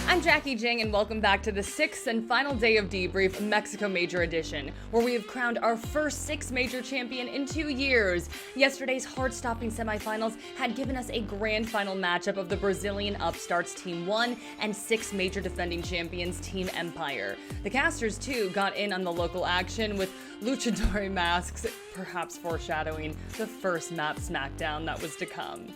I'm Jackie Jing, and welcome back to the sixth and final day of Debrief Mexico Major Edition, where we have crowned our first six major champion in 2 years. Yesterday's heart-stopping semifinals had given us a grand final matchup of the Brazilian upstarts Team One and six major defending champions Team Empire. The casters, too, got in on the local action with luchador masks, perhaps foreshadowing the first map smackdown that was to come.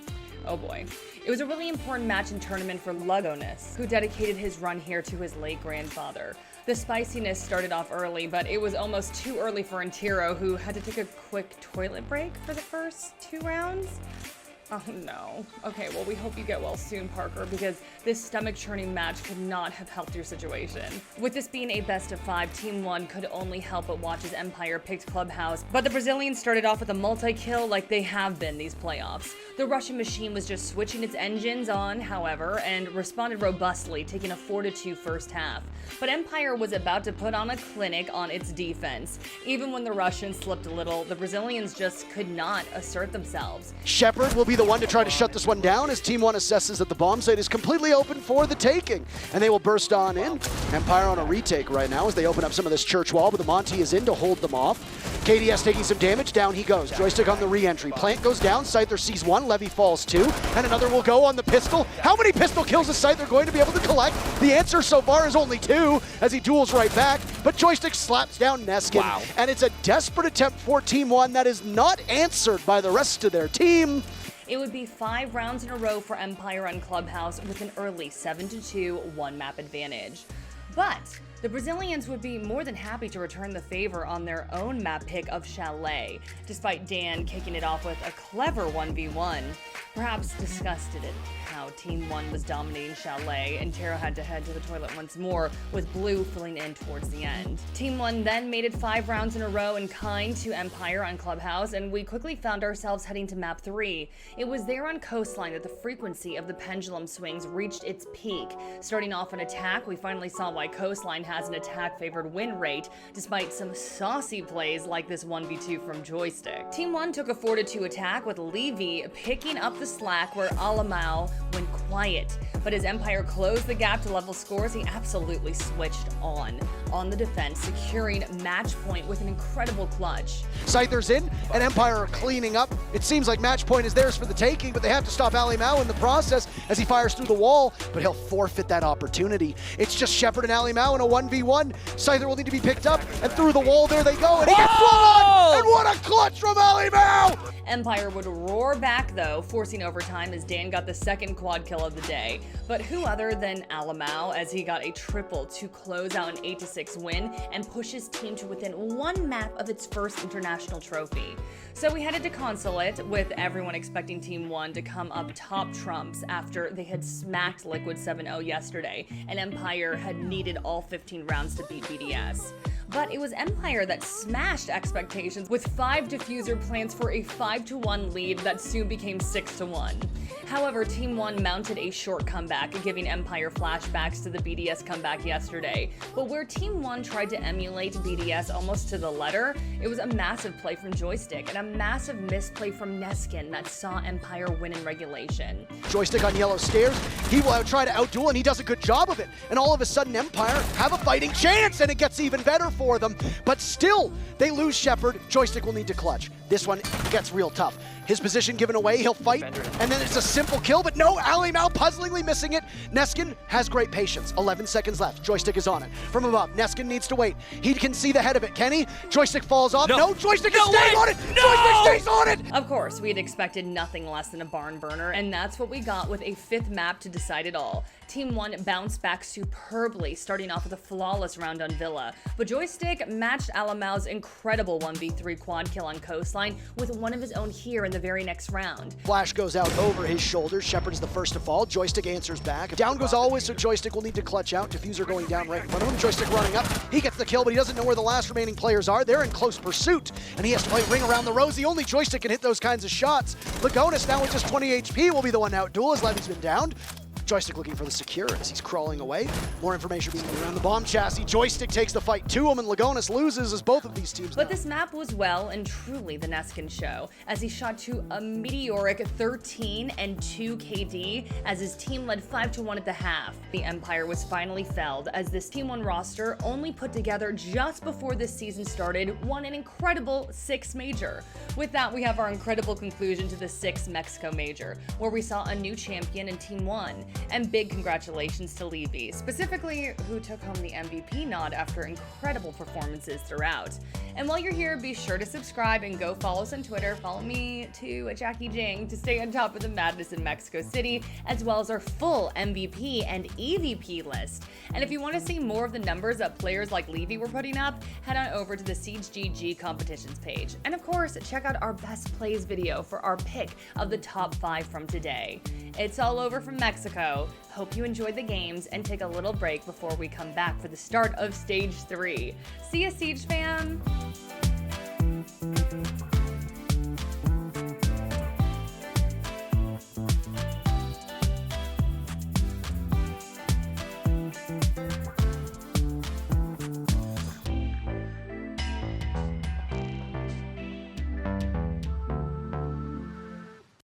Oh boy. It was a really important match and tournament for Lugones, who dedicated his run here to his late grandfather. The spiciness started off early, but it was almost too early for Antiro, who had to take a quick toilet break for the first 2 rounds. Oh no. Okay, well, we hope you get well soon, Parker, because this stomach-churning match could not have helped your situation. With this being a best-of-5, Team One could only help but watch as Empire picked Clubhouse, but the Brazilians started off with a multi-kill like they have been these playoffs. The Russian machine was just switching its engines on, however, and responded robustly, taking a 4-2 first half. But Empire was about to put on a clinic on its defense. Even when the Russians slipped a little, the Brazilians just could not assert themselves. Shepard will be the one to try to shut this one down as Team One assesses that the bomb site is completely open for the taking. And they will burst on in. Empire on a retake right now as they open up some of this church wall, but the Monty is in to hold them off. KDS taking some damage, down he goes. Joystick on the re-entry. Plant goes down, Scyther sees one, Levy falls two, and another will go on the pistol. How many pistol kills is Scyther going to be able to collect? The answer so far is only 2 as he duels right back, but Joystick slaps down Neskin. Wow. And it's a desperate attempt for Team One that is not answered by the rest of their team. It would be 5 rounds in a row for Empire on Clubhouse with an early 7-2 one-map advantage. But the Brazilians would be more than happy to return the favor on their own map pick of Chalet, despite Dan kicking it off with a clever 1v1. Perhaps disgusted at how Team One was dominating Chalet, and Taro had to head to the toilet once more, with Blue filling in towards the end. Team One then made it 5 rounds in a row in kind to Empire on Clubhouse, and we quickly found ourselves heading to map 3. It was there on Coastline that the frequency of the pendulum swings reached its peak. Starting off an attack, we finally saw why Coastline has an attack-favored win rate, despite some saucy plays like this 1v2 from Joystick. Team One took a 4-2 attack with Levy picking up the slack where Alamau went quiet. But as Empire closed the gap to level scores, he absolutely switched on the defense, securing match point with an incredible clutch. Scyther's in, and Empire are cleaning up. It seems like match point is theirs for the taking, but they have to stop Ali Mao in the process as he fires through the wall, but he'll forfeit that opportunity. It's just Shepard and Ali Mao in a 1v1. Scyther will need to be picked up, and through the wall, there they go, and he gets one! And what a clutch from Ali Mao! Empire would roar back though, forcing overtime as Dan got the second quad kill of the day. But who other than Alamau, as he got a triple to close out an 8-6 win and push his team to within 1 map of its first international trophy. So we headed to Consulate, with everyone expecting Team One to come up top trumps after they had smacked Liquid 7-0 yesterday, and Empire had needed all 15 rounds to beat BDS. But it was Empire that smashed expectations with 5 diffuser plants for a 5-1 lead that soon became 6-1. However, Team One mounted a short comeback, giving Empire flashbacks to the BDS comeback yesterday. But where Team One tried to emulate BDS almost to the letter, it was a massive play from Joystick and a massive misplay from Neskin that saw Empire win in regulation. Joystick on yellow stairs, he will try to outduel, and he does a good job of it. And all of a sudden, Empire have a fighting chance, and it gets even better for them. But still, they lose Shepard. Joystick will need to clutch. This one gets real tough. His position given away, he'll fight, and then it's a simple kill, but no, Ali Mao puzzlingly missing it. Neskin has great patience. 11 seconds left. Joystick is on it. From above, Neskin needs to wait. He can see the head of it. Can he? Joystick falls off. No, Joystick is staying on it! Joystick stays on it! Of course, we had expected nothing less than a barn burner, and that's what we got with a 5th map to decide it all. Team One bounced back superbly, starting off with a flawless round on Villa. But Joystick matched Alamau's incredible 1v3 quad kill on Coastline with one of his own here in the very next round. Flash goes out over his shoulders. Shepard is the first to fall. Joystick answers back. Down goes always, so Joystick will need to clutch out. Diffuser going down right in front of him. Joystick running up. He gets the kill, but he doesn't know where the last remaining players are. They're in close pursuit, and he has to play ring around the rosy. Only Joystick can hit those kinds of shots. Lugones now with just 20 HP will be the one to outduel as Levy's been downed. Joystick looking for the secure as he's crawling away. More information being moved around the bomb chassis. Joystick takes the fight to him, and Lagonis loses as both of these teams. But this map was well and truly the Neskin show, as he shot to a meteoric 13 and 2 KD as his team led 5-1 at the half. The Empire was finally felled as this Team 1 roster, only put together just before this season started, won an incredible 6 major. With that, we have our incredible conclusion to the 6th Mexico Major, where we saw a new champion in Team 1. And big congratulations to Levy, specifically who took home the MVP nod after incredible performances throughout. And while you're here, be sure to subscribe and go follow us on Twitter. Follow me too at Jackie Jing to stay on top of the madness in Mexico City, as well as our full MVP and EVP list. And if you want to see more of the numbers that players like Levy were putting up, head on over to the Siege GG competitions page. And of course, check out our best plays video for our pick of the top 5 from today. It's all over from Mexico. Hope you enjoyed the games and take a little break before we come back for the start of Stage 3. See ya, Siege fam!